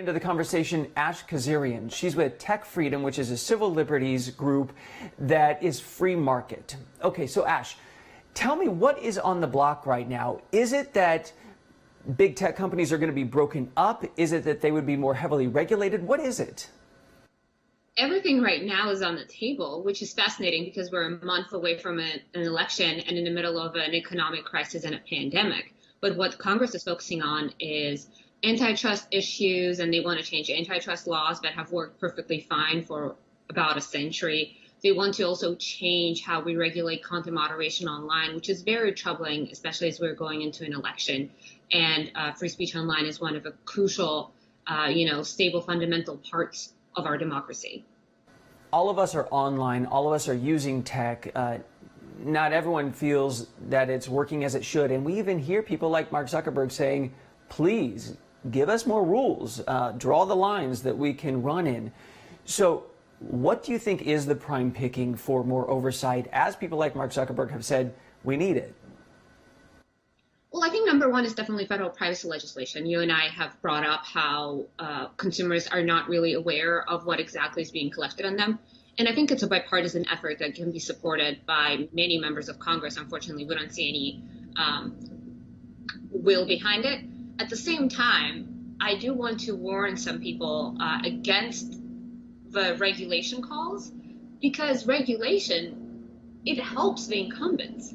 into the conversation Ashkhen Kazaryan. She's with Tech Freedom, which is a civil liberties group that is free market. Okay, so Ash, tell me what is on the block right now. Is it that big tech companies are going to be broken up? Is it that they would be more heavily regulated? What is it? Everything right now is on the table, which is fascinating because we're a month away from an election and in the middle of an economic crisis and a pandemic. But what Congress is focusing on is antitrust issues, and they want to change antitrust laws that have worked perfectly fine for about a century. They want to also change how we regulate content moderation online, which is very troubling, especially as we're going into an election. And free speech online is one of the crucial, stable fundamental parts of our democracy. All of us are online. All of us are using tech. Not everyone feels that it's working as it should. And we even hear people like Mark Zuckerberg saying, please give us more rules, draw the lines that we can run in. So what do you think is the prime picking for more oversight? As people like Mark Zuckerberg have said, we need it. Well, I think number one is definitely federal privacy legislation. You and I have brought up how consumers are not really aware of what exactly is being collected on them. And I think it's a bipartisan effort that can be supported by many members of Congress. Unfortunately, we don't see any will behind it. At the same time, I do want to warn some people against the regulation calls, because regulation, it helps the incumbents.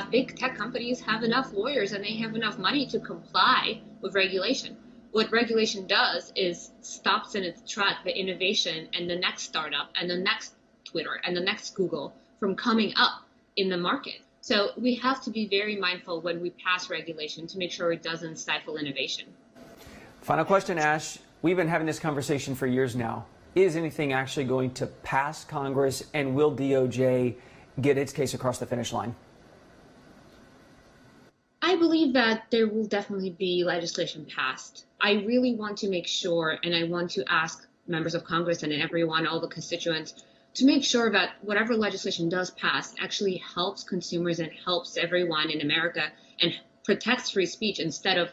Big tech companies have enough lawyers and they have enough money to comply with regulation. What regulation does is stops in its track the innovation and the next startup and the next Twitter and the next Google from coming up in the market. So we have to be very mindful when we pass regulation to make sure it doesn't stifle innovation. Final question, Ash. We've been having this conversation for years now. Is anything actually going to pass Congress, and will DOJ get its case across the finish line? I believe that there will definitely be legislation passed. I really want to make sure, and I want to ask members of Congress and everyone, all the constituents, to make sure that whatever legislation does pass actually helps consumers and helps everyone in America and protects free speech instead of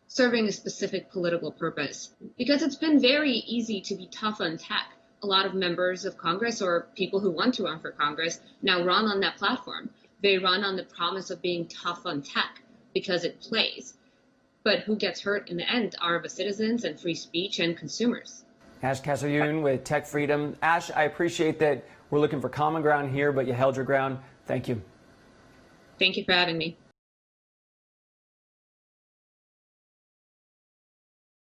serving a specific political purpose. Because it's been very easy to be tough on tech. A lot of members of Congress or people who want to run for Congress now run on that platform. They run on the promise of being tough on tech because it plays. But who gets hurt in the end are the citizens and free speech and consumers. Ashkhen Kazaryan with Tech Freedom. Ash, I appreciate that we're looking for common ground here, but you held your ground. Thank you. Thank you for having me.